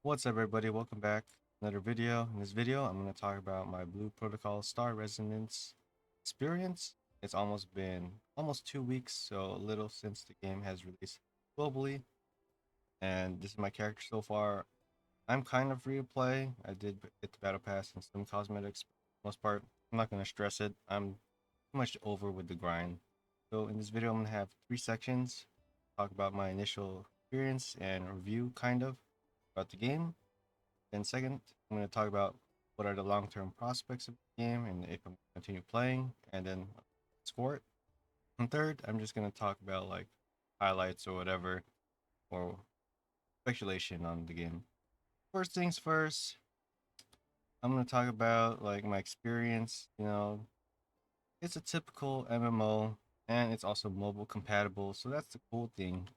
What's up, everybody? Welcome back. Another video. In this video, I'm going to talk about my Blue Protocol Star Resonance experience. It's almost been almost 2 weeks, so a little since the game has released globally. And this is my character so far. I'm kind of free to play. I did get the battle pass and some cosmetics. For the most part, I'm not going to stress it. I'm pretty much over with the grind. So in this video, I'm going to have 3 sections. Talk about my initial experience and review, kind of, about the game. Then second, I'm going to talk about what are the long-term prospects of the game and if I'm going to continue playing, and then score it. And third, I'm just going to talk about like highlights or whatever, or speculation on the game. First things first, I'm going to talk about like my experience. It's a typical MMO and it's also mobile compatible, so that's the cool thing.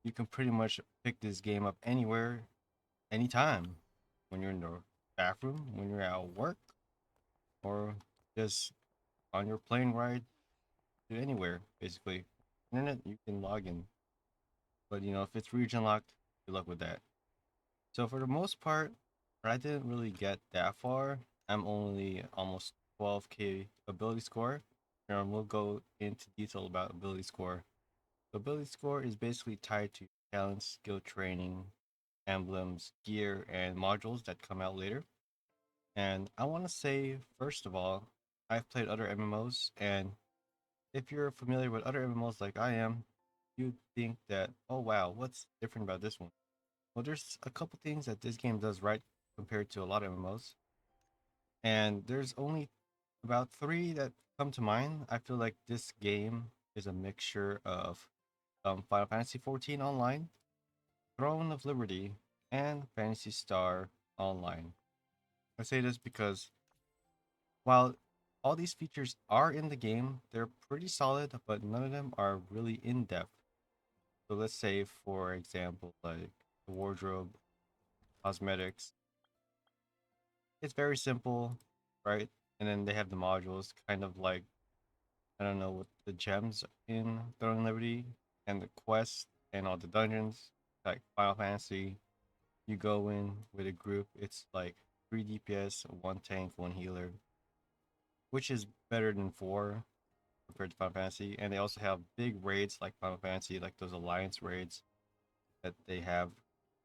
You can pretty much pick this game up anywhere, anytime, when you're in the bathroom, when you're at work, or just on your plane ride to anywhere, basically. Internet, you can log in. But if it's region locked, good luck with that. So for the most part, I didn't really get that far. I'm only almost 12k ability score. And we'll go into detail about ability score. The ability score is basically tied to talents, skill training, emblems, gear, and modules that come out later. And I want to say, first of all, I've played other MMOs, and if you're familiar with other MMOs like I am, you'd think that, oh wow, what's different about this one? Well, there's a couple things that this game does right compared to a lot of MMOs, and there's only about three that come to mind. I feel like this game is a mixture of Final Fantasy 14 Online, Throne of Liberty, and Fantasy Star Online. I say this because while all these features are in the game, they're pretty solid, but none of them are really in depth. So let's say, for example, like the wardrobe, cosmetics. It's very simple, right? And then they have the modules, kind of like, I don't know, with the gems in Throne and Liberty and the quests and all the dungeons, like Final Fantasy. You go in with a group, it's like 3 DPS, 1 tank, 1 healer, which is better than 4 compared to Final Fantasy. And they also have big raids like Final Fantasy, like those Alliance raids that they have,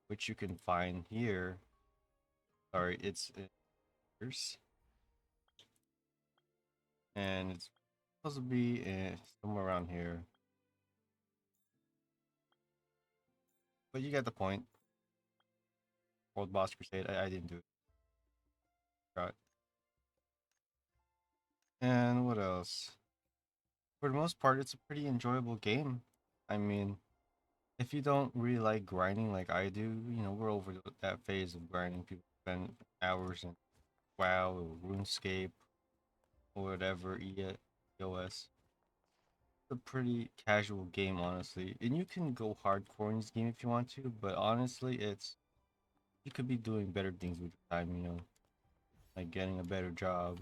which you can find here. Sorry, it's here's and it's supposed to be somewhere around here. But you get the point. World Boss Crusade. I didn't do it. Right. And what else? For the most part, it's a pretty enjoyable game. I mean, if you don't really like grinding like I do, we're over that phase of grinding. People spend hours in WoW or RuneScape or whatever EOS. A pretty casual game, honestly. And you can go hardcore in this game if you want to, but honestly, you could be doing better things with your time, like getting a better job,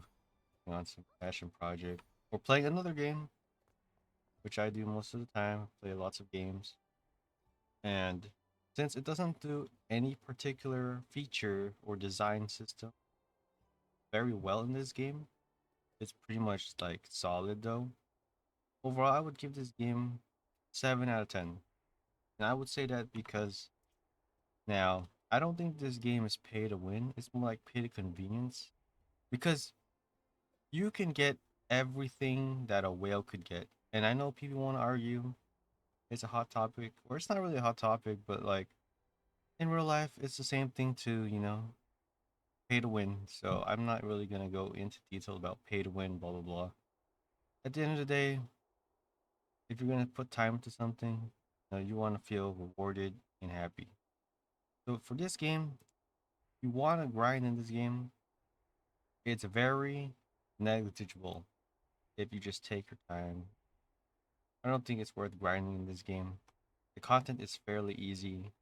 on some passion project, or playing another game, which I do most of the time. Play lots of games. And since it doesn't do any particular feature or design system very well in this game, it's pretty much like solid though. Overall, I would give this game 7 out of 10. And I would say that because now I don't think this game is pay to win. It's more like pay to convenience because you can get everything that a whale could get. And I know people want to argue it's a hot topic, or it's not really a hot topic, but like in real life, it's the same thing to, pay to win. So I'm not really going to go into detail about pay to win, blah, blah, blah. At the end of the day, if you're going to put time into something, you want to feel rewarded and happy. So for this game, you want to grind in this game, it's very negligible if you just take your time. I don't think it's worth grinding in this game. The content is fairly easy.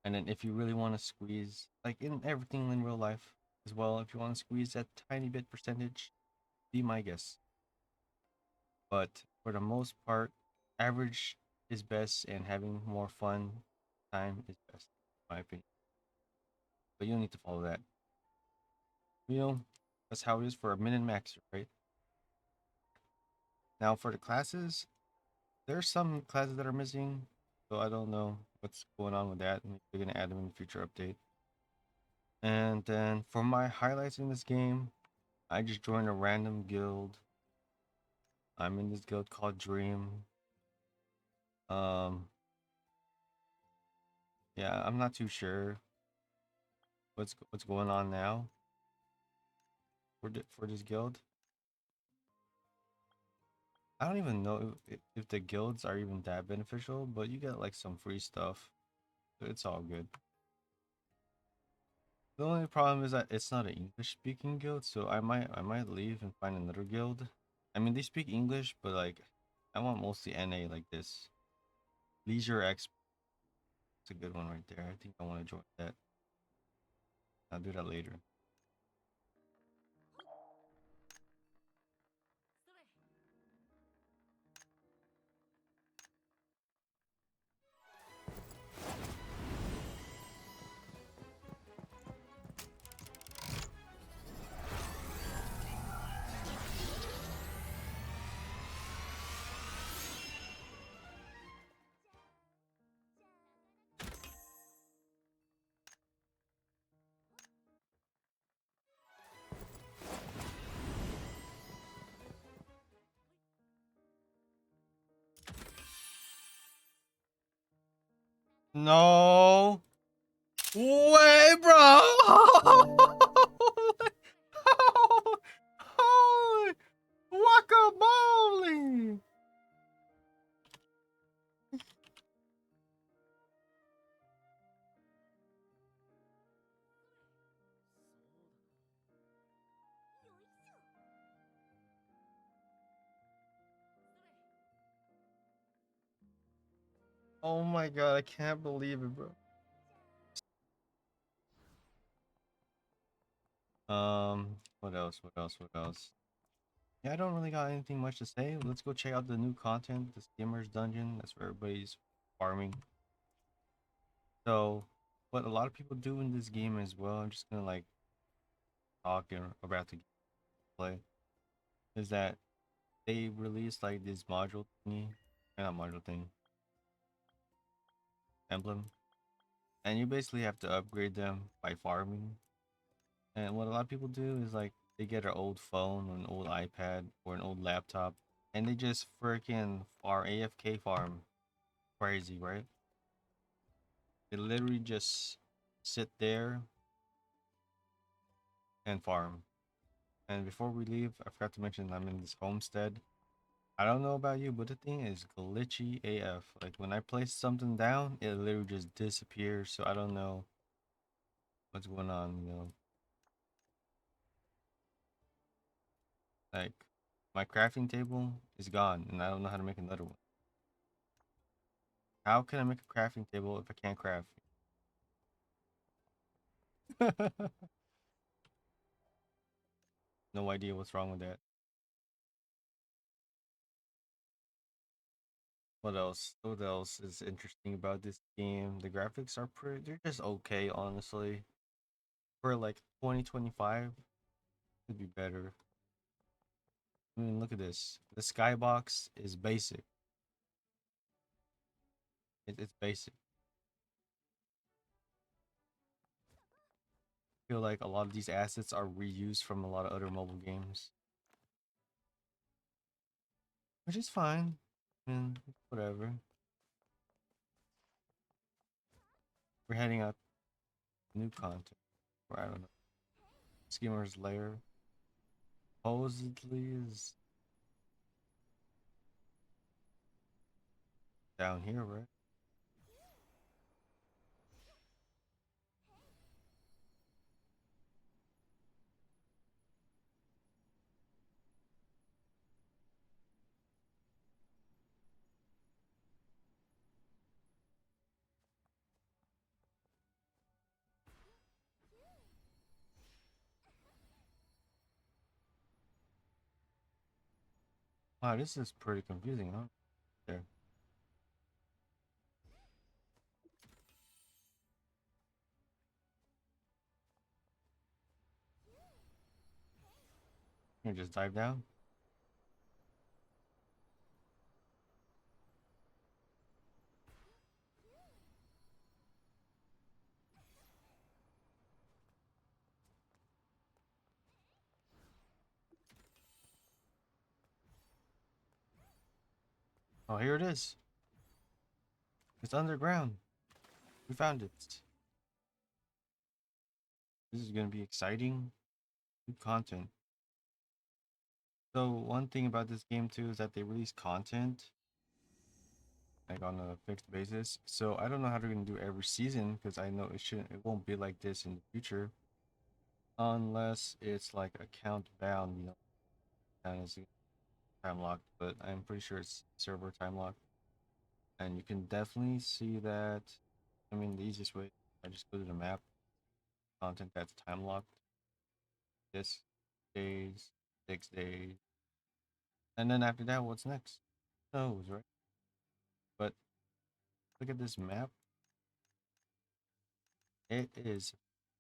And then if you really want to squeeze, like in everything in real life as well, if you want to squeeze that tiny bit percentage, be my guest. But for the most part, average is best and having more fun time is best, in my opinion. but you don't need to follow that. You know, that's how it is for a min and max, right? Now for the classes, there's some classes that are missing, so I don't know what's going on with that. Maybe they're gonna add them in the future update. And then for my highlights in this game, I just joined a random guild. I'm in this guild called Dream. Um, yeah, I'm not too sure what's going on now for this guild. I don't even know if the guilds are even that beneficial, but you get like some free stuff. So it's all good. The only problem is that it's not an English speaking guild, so I might leave and find another guild. I mean they speak English, but like I want mostly NA like this. Leisure X, it's a good one right there. I think I want to join that. I'll do that later. No way, bro! Holy guacamole! Oh my god, I can't believe it, bro. What else? What else? What else? Yeah, I don't really got anything much to say. Let's go check out the new content, the Skimmer's Dungeon. That's where everybody's farming. So, what a lot of people do in this game as well, I'm just gonna like talk about the gameplay, is that they released like this module thingy, not module thing, emblem, and you basically have to upgrade them by farming. And what a lot of people do is like they get an old phone or an old iPad or an old laptop, and they just freaking farm AFK farm. Crazy, right? They literally just sit there and farm. And before we leave, I forgot to mention I'm in this homestead. I don't know about you, but the thing is glitchy AF. Like when I place something down, it literally just disappears. So I don't know what's going on. Like my crafting table is gone and I don't know how to make another one. How can I make a crafting table if I can't craft? No idea what's wrong with that. What else? What else is interesting about this game? The graphics are they're just okay, honestly. For like 2025, could be better. I mean, look at this. The skybox is basic. It's basic. I feel like a lot of these assets are reused from a lot of other mobile games, which is fine. I mean, whatever. We're heading out new content. Or I don't know. Skimmer's Lair supposedly is down here, right? Wow, this is pretty confusing, huh? There. me just dive down. Oh, here it is. It's underground. We found it. This is gonna be exciting. Good content. So one thing about this game too is that they release content like on a fixed basis. So I don't know how they're gonna do every season because I know it won't be like this in the future unless it's like account bound, and it's time locked. But I'm pretty sure it's server time locked, and you can definitely see that. I mean, the easiest way, I just go to the map, content that's time locked. This days, 6 days, and then after that, what's next? Who knows, right? But look at this map. It is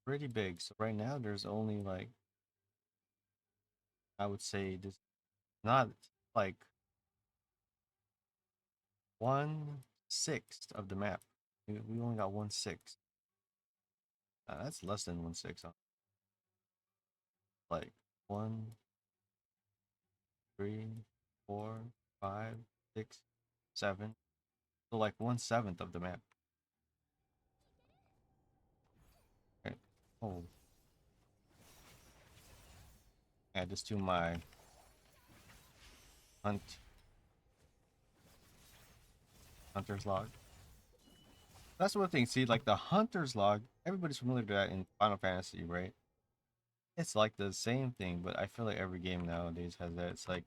pretty big. So right now there's only like, I would say this not like 1/6 of the map. We only got 1/6. That's less than 1/6. Like 1, 3, 4, 5, 6, 7. So like 1/7 of the map. Right. Oh, add this to my hunt hunter's log. That's one thing. See, like the hunter's log, everybody's familiar with that in Final Fantasy, right? It's like the same thing, but I feel like every game nowadays has that. It's like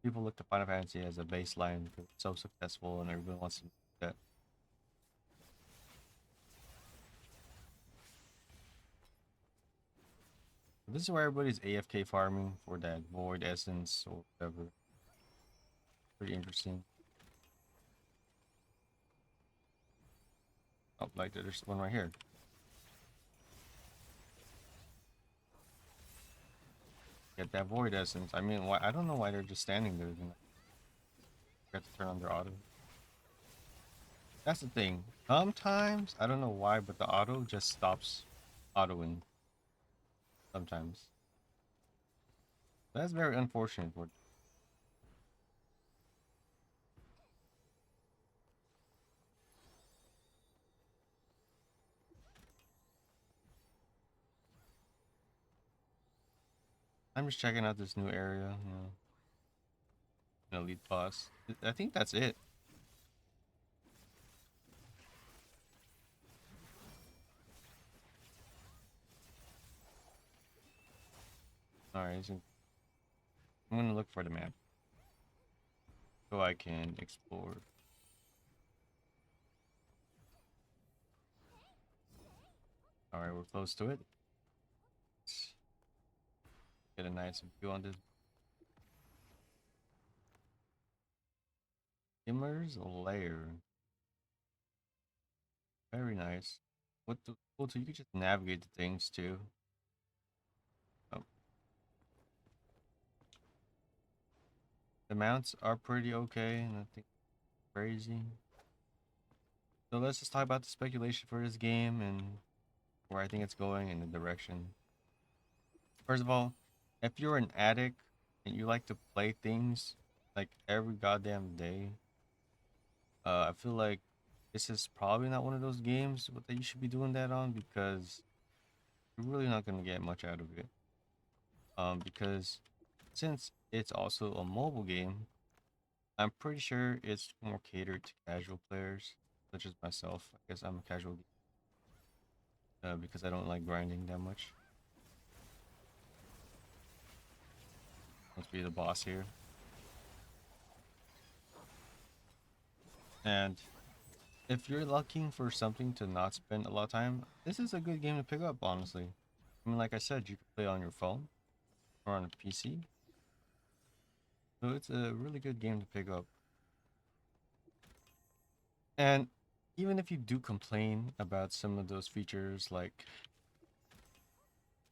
people look to Final Fantasy as a baseline because it's so successful and everyone wants to do that. This is where everybody's AFK farming for that void essence or whatever. Pretty interesting. Oh, like there's one right here. Get that void essence. I mean, why? I don't know why they're just standing there. You have to turn on their auto. That's the thing. Sometimes I don't know why, but the auto just stops autoing. Sometimes that's very unfortunate for. I'm just checking out this new area. Elite boss. I think that's it. All right, so I'm gonna look for the map so I can explore. All right, we're close to it. Let's get a nice view on this. Skimmer's Lair. Very nice. What the cool too? You can just navigate the things too. Oh, the mounts are pretty okay, nothing crazy. So let's just talk about the speculation for this game and where I think it's going and the direction. First of all, if you're an addict and you like to play things like every goddamn day, I feel like this is probably not one of those games that you should be doing that on because you're really not gonna get much out of it. Because since it's also a mobile game, I'm pretty sure it's more catered to casual players, such as myself. I guess I'm a casual because I don't like grinding that much. Let's be the boss here. And if you're looking for something to not spend a lot of time, this is a good game to pick up, honestly. I mean, like I said, you can play on your phone or on a PC. So it's a really good game to pick up. And even if you do complain about some of those features, like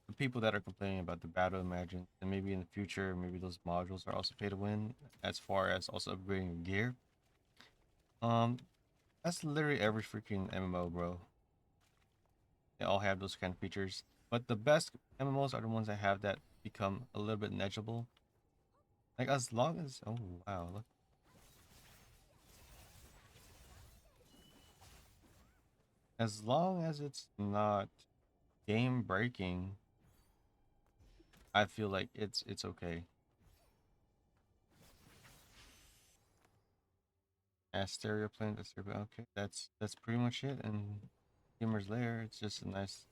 the people that are complaining about the battle imagine, and maybe in the future, maybe those modules are also pay to win, as far as also upgrading your gear. Um, that's literally every freaking MMO, bro. They all have those kind of features. But the best MMOs are the ones that have that become a little bit negligible. Like as long as oh wow, look. As long as it's not game breaking, I feel like it's okay. Asteria plant, Asteria, okay, that's pretty much it. And Gamer's Lair, it's just a nice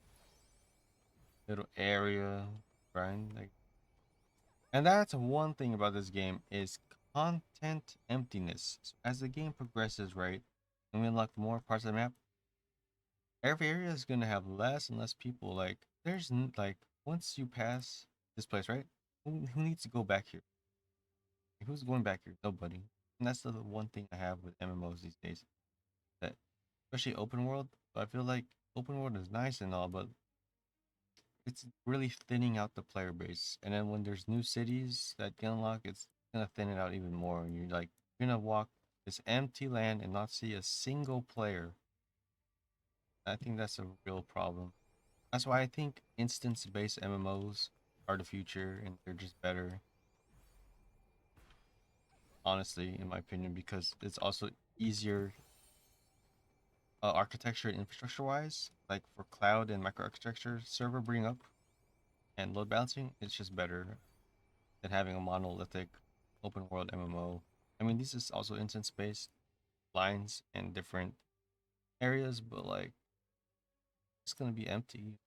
little area grind. Like, and that's one thing about this game is content emptiness. So as the game progresses, right, and we unlock more parts of the map, every area is gonna have less and less people. Like, like once you pass this place, right? Who needs to go back here? Like, who's going back here? Nobody. And that's the one thing I have with MMOs these days. That especially open world. So I feel like open world is nice and all, but it's really thinning out the player base. And then when there's new cities that get unlocked, it's gonna thin it out even more. And you're gonna walk this empty land and not see a single player. I think that's a real problem. That's why I think instance-based MMOs are the future, and they're just better, honestly, in my opinion, because it's also easier architecture and infrastructure-wise. Like for cloud and microarchitecture, server bring up and load balancing, it's just better than having a monolithic open world MMO. I mean, this is also instance-based lines and different areas, but like it's gonna be empty.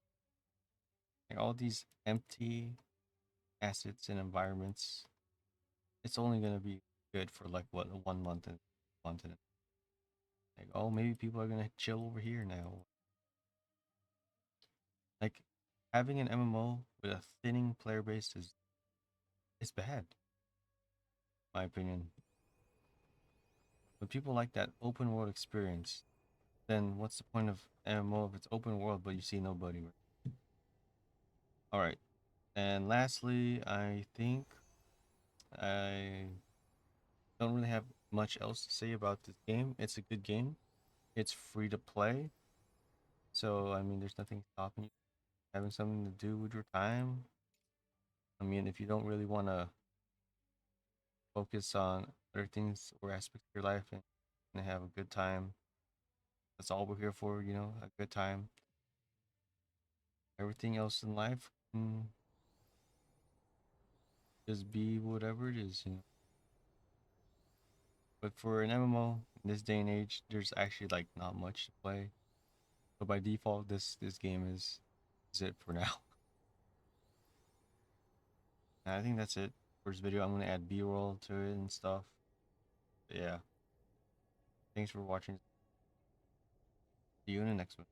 Like all these empty assets and environments, it's only gonna be good for like what 1 month and month and like oh maybe people are gonna chill over here now. Like having an MMO with a thinning player base is bad, in my opinion. But people like that open world experience. Then what's the point of MMO if it's open world but you see nobody? All right. And lastly, I think I don't really have much else to say about this game. It's a good game. It's free to play. So, I mean, there's nothing stopping you having something to do with your time. I mean, if you don't really want to focus on other things or aspects of your life and have a good time, that's all we're here for, a good time. Everything else in life can just be whatever it is. But for an MMO in this day and age, there's actually like not much to play. So by default, this game is it for now. And I think that's it for this video. I'm gonna add B-roll to it and stuff. But yeah, thanks for watching. See you in the next one.